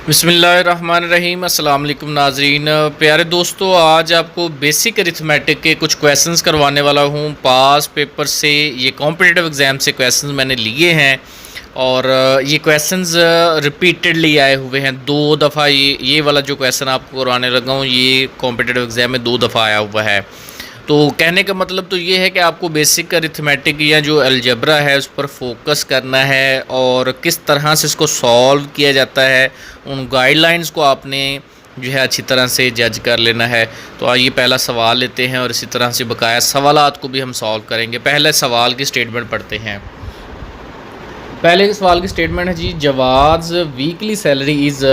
बिस्मिल्लाहिर्रहमानिर्रहीम। अस्सलाम वालेकुम नाज़रीन। प्यारे दोस्तों, आज आपको बेसिक अरिथमेटिक के कुछ क्वेश्चंस करवाने वाला हूँ। पास पेपर से ये कॉम्पिटिटिव एग्ज़ाम से क्वेश्चंस मैंने लिए हैं और ये क्वेश्चंस रिपीटेडली आए हुए हैं। दो दफ़ा ये वाला जो क्वेश्चन आपको करवाने लगा हूँ ये कॉम्पिटिटिव एग्ज़ाम में 2 दफ़ा आया हुआ है। तो कहने का मतलब तो ये है कि आपको बेसिक अरिथमेटिक या जो अलजेब्रा है उस पर फोकस करना है और किस तरह से इसको सॉल्व किया जाता है, उन गाइडलाइंस को आपने जो है अच्छी तरह से जज कर लेना है। तो आइए पहला सवाल लेते हैं और इसी तरह से बकाया सवालात को भी हम सॉल्व करेंगे। पहले सवाल की स्टेटमेंट पढ़ते हैं। पहले सवाल की स्टेटमेंट है जी, जवाज़ weekly salary is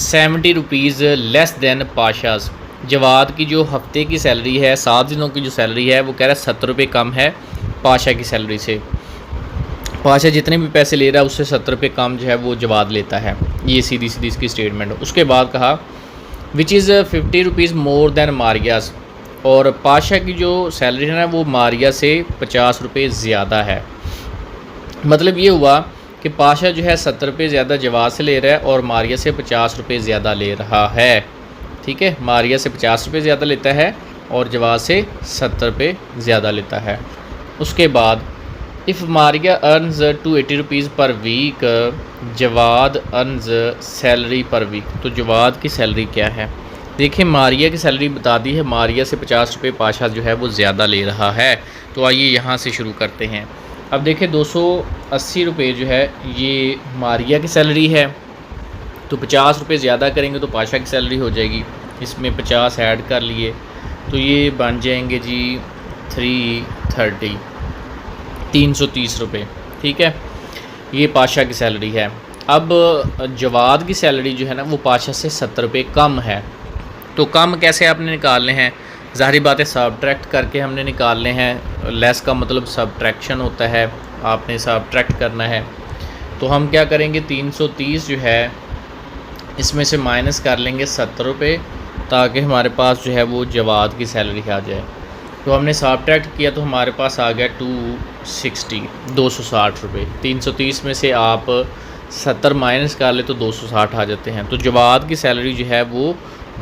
70 rupees less than Pasha's. Jawad की जो हफ्ते की सैलरी है, 7 दिनों की जो सैलरी है, वो कह रहा है 70 रुपये कम है पाशा की सैलरी से। पाशा जितने भी पैसे ले रहा है उससे 70 रुपये कम जो है वो जवाद लेता है। ये सीधी सीधी इसकी स्टेटमेंट है। उसके बाद कहा which is 50 rupees more than Maria's, और पाशा की जो सैलरी है ना वो मारिया से 50 रुपये ज़्यादा है। मतलब ये हुआ कि पाशा जो है 70 रुपये ज़्यादा जवाद से ले रहा है और मारिया से 50 रुपये ज़्यादा ले रहा है। ठीक है, मारिया से 50 रुपये ज़्यादा लेता है और जवाद से 70 रुपये ज़्यादा लेता है। उसके बाद if Maria earns 280 rupees per week, Jawad earns salary per week. तो जवाद की सैलरी क्या है? देखिए, मारिया की सैलरी बता दी है, मारिया से 50 रुपये पाशा जो है वो ज़्यादा ले रहा है। तो आइए यहाँ से शुरू करते हैं। अब देखिए 280 रुपये जो है ये मारिया की सैलरी है, तो 50 रुपये ज़्यादा करेंगे तो पाशा की सैलरी हो जाएगी। इसमें 50 ऐड कर लिए तो ये बन जाएंगे जी 330 रुपये। ठीक है, ये पाशा की सैलरी है। अब जवाद की सैलरी जो है ना वो पाशा से 70 रुपये कम है। तो कम कैसे आपने निकालने हैं? ज़ाहिर बात है सब्ट्रैक्ट करके हमने निकालने हैं। लेस का मतलब सब्ट्रैक्शन होता है, आपने सब्ट्रैक्ट करना है। तो हम क्या करेंगे, 330 जो है इसमें से माइनस कर लेंगे 70 रुपये, ताकि हमारे पास जो है वो जवाद की सैलरी आ जाए। तो हमने सब्ट्रैक्ट किया तो हमारे पास आ गया 260 रुपये। 330 में से आप 70 माइनस कर ले तो 260 आ जाते हैं। तो जवाद की सैलरी जो है वो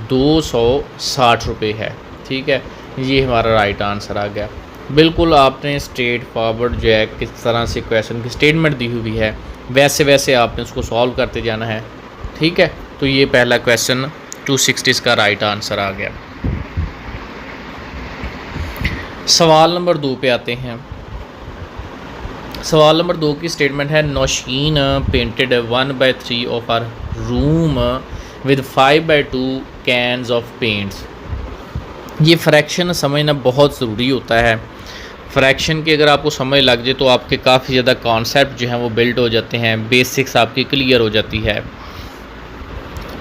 260 रुपये है। ठीक है, ये हमारा राइट आंसर आ गया। बिल्कुल आपने स्ट्रेट फॉरवर्ड जो है किस तरह से क्वेश्चन की स्टेटमेंट दी हुई है वैसे वैसे आपने उसको सॉल्व करते जाना है। ठीक है, तो ये पहला क्वेश्चन 260 का राइट आंसर आ गया। सवाल नंबर 2 पे आते हैं। सवाल नंबर 2 की स्टेटमेंट है, Nausheen painted 1/3 of our room with 5/2 cans of paints. ये फ्रैक्शन समझना बहुत ज़रूरी होता है। फ्रैक्शन की अगर आपको समझ लग जाए तो आपके काफ़ी ज़्यादा कॉन्सेप्ट जो हैं वो बिल्ड हो जाते हैं, बेसिक्स आपकी क्लियर हो जाती है।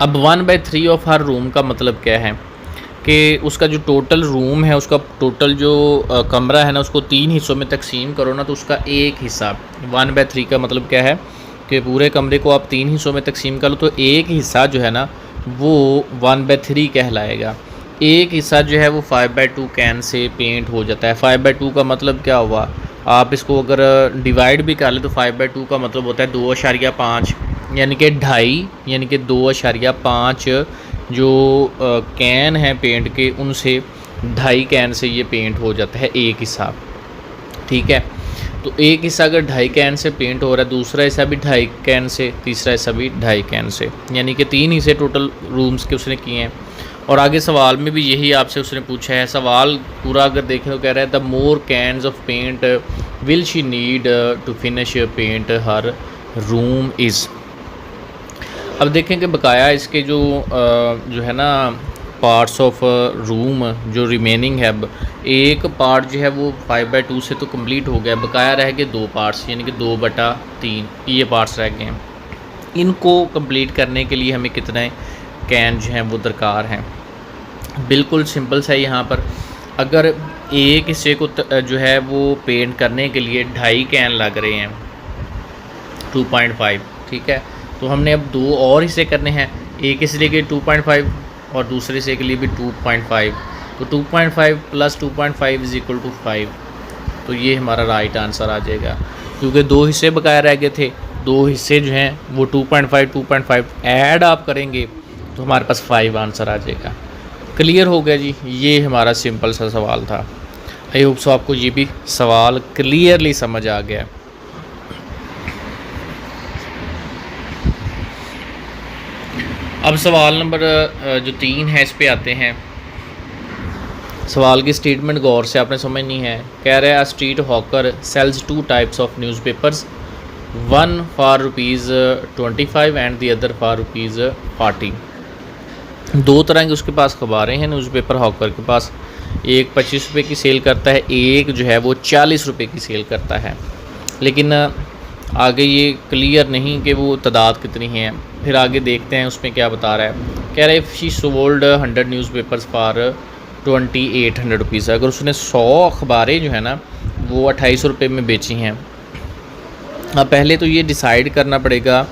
अब 1/3 ऑफ हर रूम का मतलब क्या है कि उसका जो टोटल रूम है, उसका टोटल जो कमरा है ना, उसको 3 हिस्सों में तकसीम करो ना, तो उसका एक हिस्सा 1/3 का मतलब क्या है कि पूरे कमरे को आप 3 हिस्सों में तकसीम कर लो तो एक हिस्सा जो है ना वो 1/3 कहलाएगा। एक हिस्सा जो है वो 5/2 कैन से पेंट हो जाता है। 5/2 का मतलब क्या हुआ, आप इसको अगर डिवाइड भी कर ले तो 5/2 का मतलब होता है 2.5, यानी कि 2.5, यानी कि 2.5 जो कैन है पेंट के, उनसे 2.5 कैन से ये पेंट हो जाता है एक हिस्सा। ठीक है, तो एक हिस्सा अगर 2.5 कैन से पेंट हो रहा है, दूसरा हिस्सा भी 2.5 कैन से, तीसरा हिस्सा भी 2.5 कैन से, यानी कि 3 हिस्से टोटल रूम्स के उसने किए हैं। और आगे सवाल में भी यही आपसे उसने पूछा है। सवाल पूरा अगर देखें तो कह रहा है the more cans of paint will she need to finish paint her room is. अब देखें कि बकाया इसके जो है ना पार्ट्स ऑफ रूम जो रिमेनिंग है, अब एक पार्ट जो है वो 5/2 से तो कंप्लीट हो गया, बकाया रह गए 2 पार्ट्स, यानी कि 2/3 ये पार्ट्स रह गए हैं। इनको कंप्लीट करने के लिए हमें कितने कैन जो हैं वो दरकार हैं? बिल्कुल सिंपल सा है। यहाँ पर अगर एक हिस्से को जो है वो पेंट करने के लिए 2.5 कैन लग रहे हैं, 2.5, ठीक है, तो हमने अब 2 और हिस्से करने हैं। एक हिस्से के 2.5 और दूसरे हिस्से के लिए भी 2.5, तो 2.5 + 2.5 = 5। तो ये हमारा राइट आंसर आ जाएगा, क्योंकि 2 हिस्से बकाया रह गए थे, दो हिस्से जो हैं वो 2.5 ऐड आप करेंगे तो हमारे पास 5 आंसर आ जाएगा। क्लियर हो गया जी, ये हमारा सिंपल सा सवाल था। आई होप सो आपको ये भी सवाल क्लियरली समझ आ गया। अब सवाल नंबर जो 3 है इस पे आते हैं। सवाल की स्टेटमेंट गौर से आपने समझनी है। कह रहा है a street hawker sells 2 types of newspapers, one for ₹25 and the other for ₹40। 2 तरह की उसके पास अखबारें हैं न्यूज़पेपर हॉकर के पास। एक 25 रुपये की सेल करता है, एक जो है वो 40 रुपये की सेल करता है। लेकिन आगे ये क्लियर नहीं कि वो तादाद कितनी है। फिर आगे देखते हैं उसमें क्या बता रहा है। कह रहा है she sold 100 newspapers for 2800 rupees. अगर उसने 100 अखबारें जो है ना वो 2800 रुपये में बेची हैं। अब पहले तो ये डिसाइड करना पड़ेगा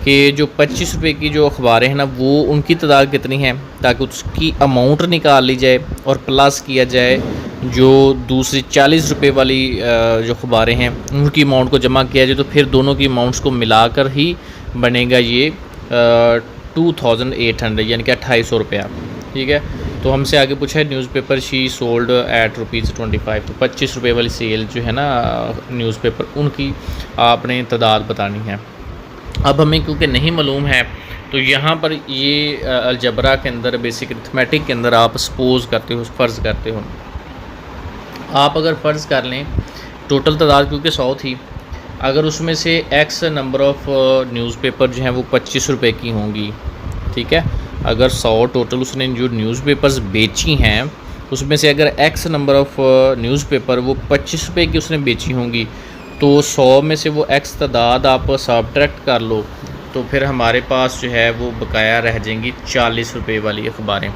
कि जो 25 रुपये की जो अखबारें हैं ना वो उनकी तादाद कितनी है, ताकि उसकी अमाउंट निकाल ली जाए और प्लस किया जाए जो दूसरी 40 रुपये वाली जो अखबारें हैं उनकी अमाउंट को जमा किया जाए। तो फिर दोनों की अमाउंट्स को मिलाकर ही बनेगा ये 2800 यानी कि 2800 रुपया। ठीक है, तो हमसे आगे पूछा है न्यूज़पेपर शी सोल्ड एट ₹25। तो 25 रुपये वाली सेल जो है ना न्यूज़पेपर उनकी आपने तादाद बतानी है। अब हमें क्योंकि नहीं मालूम है तो यहाँ पर ये अलजबरा के अंदर बेसिक अरिथमेटिक के अंदर आप सपोज़ करते हो, फ़र्ज़ करते हो। आप अगर फ़र्ज़ कर लें टोटल तादाद क्योंकि 100 थी, अगर उसमें से एक्स नंबर ऑफ़ न्यूज़पेपर जो हैं वो 25 रुपये की होंगी। ठीक है, अगर 100 टोटल उसने जो न्यूज़पेपर्स बेची हैं उसमें से अगर एक्स नंबर ऑफ़ न्यूज़पेपर वो 25 रुपये की उसने बेची होंगी तो 100 में से वो एक्स तादाद आप सब्ट्रैक्ट कर लो तो फिर हमारे पास जो है वो बकाया रह जाएंगी 40 रुपये वाली अखबारें।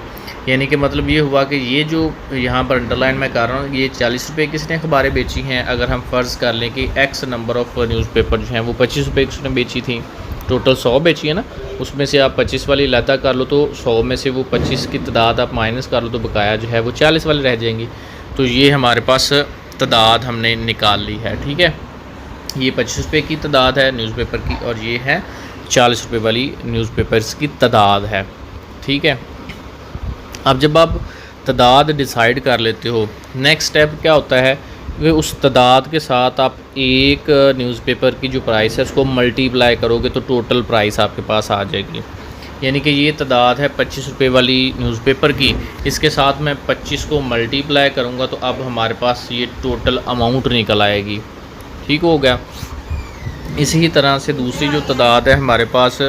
यानी कि मतलब ये हुआ कि ये जो यहाँ पर अंडरलाइन मैं कर रहा हूँ ये 40 रुपये किसने अखबारें बेची हैं। अगर हम फ़र्ज़ कर लें कि एक्स नंबर ऑफ़ न्यूज़पेपर जो हैं वो 25 रुपये की उसने बेची थी, टोटल 100 बेची है ना, उसमें से आप 25 वाली लता कर लो तो 100 में से वो 25 की तादाद आप माइनस कर लो तो बकाया जो है वो 40 वाली रह जाएंगी। तो ये हमारे पास तादाद हमने निकाल ली है। ठीक है, ये 25 रुपये की तादाद है न्यूज़पेपर की और ये है 40 रुपये वाली न्यूज़पेपर्स की तादाद है। ठीक है, अब जब आप तादाद डिसाइड कर लेते हो नेक्स्ट स्टेप क्या होता है कि उस तादाद के साथ आप एक न्यूज़पेपर की जो प्राइस है उसको मल्टीप्लाई करोगे तो टोटल प्राइस आपके पास आ जाएगी। यानी कि ये तादाद है 25 रुपये वाली न्यूज़पेपर की, इसके साथ मैं 25 को मल्टीप्लाई करूँगा तो अब हमारे पास ये टोटल अमाउंट निकल आएगी। ठीक हो गया। इसी तरह से दूसरी जो तादाद है हमारे पास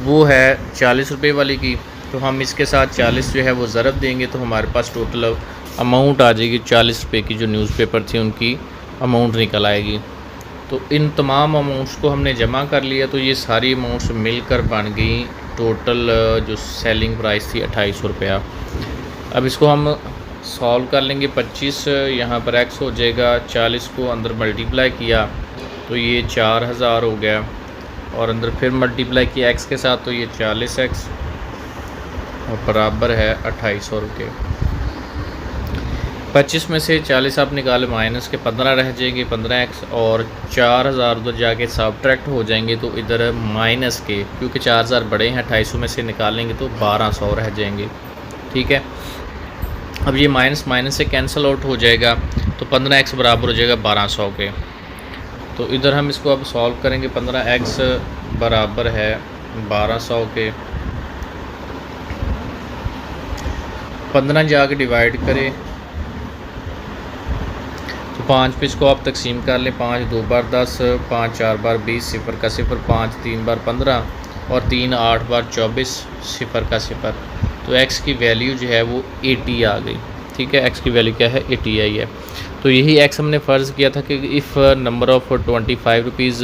वो है 40 रुपये वाली की, तो हम इसके साथ 40 जो है वो ज़रब देंगे तो हमारे पास टोटल अमाउंट आ जाएगी 40 रुपये की जो न्यूज़पेपर थी उनकी अमाउंट निकल आएगी। तो इन तमाम अमाउंट्स को हमने जमा कर लिया तो ये सारी अमाउंट्स मिलकर बन गई टोटल जो सेलिंग प्राइस थी 2800 रुपया। अब इसको हम सॉल्व कर लेंगे। 25 यहाँ पर एक्स हो जाएगा, 40 को अंदर मल्टीप्लाई किया तो ये 4000 हो गया और अंदर फिर मल्टीप्लाई किया एक्स के साथ तो ये 40 एक्स और बराबर है 2800 रुपये। 25 में से 40 आप निकाले माइनस के 15 रह जाएंगे, 15 एक्स और 4000 उधर जाके सब्ट्रैक्ट हो जाएंगे तो इधर माइनस के क्योंकि 4000 बड़े हैं 2800 में से निकालेंगे तो 1200 रह जाएंगे। ठीक है, अब ये माइनस माइनस से कैंसिल आउट हो जाएगा तो 15 एक्स बराबर हो जाएगा 1200 के। तो इधर हम इसको अब सॉल्व करेंगे। 15 एक्स बराबर है 1200 के, 15 जाके डिवाइड करें तो 5 पे इसको आप तकसीम कर लें। 5 2 बार 10, 5 4 बार 20, 0 का 0, 5 3 बार 15 और 3 8 बार 24, 0 का 0। तो x की वैल्यू जो है वो 80 आ गई। ठीक है, x की वैल्यू क्या है 80 आई है। तो यही x हमने फ़र्ज़ किया था कि if number of 25 rupees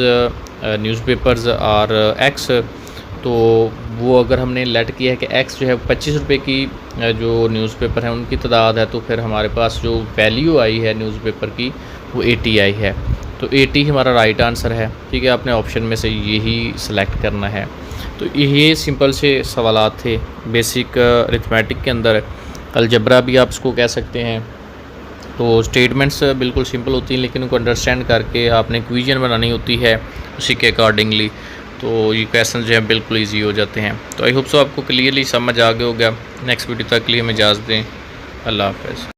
newspapers are x, तो वो अगर हमने लेट किया है कि x जो है 25 रुपये की जो न्यूज़पेपर है उनकी तादाद है तो फिर हमारे पास जो वैल्यू आई है न्यूज़पेपर की वो 80 आई है। तो 80 हमारा राइट आंसर है। ठीक है, आपने ऑप्शन में से यही सिलेक्ट करना है। तो ये सिंपल से सवालात थे बेसिक अरिथमेटिक के अंदर। अलजबरा भी आप इसको कह सकते हैं तो स्टेटमेंट्स बिल्कुल सिंपल होती हैं, लेकिन उनको अंडरस्टैंड करके आपने इक्वेशन बनानी होती है उसी के अकॉर्डिंगली, तो ये क्वेश्चन जो है बिल्कुल ईजी हो जाते हैं। तो आई होप सो आपको क्लियरली समझ आ गया होगा। नेक्स्ट वीडियो तक के लिए हमें इजाज़त दें। अल्लाह हाफ़िज़।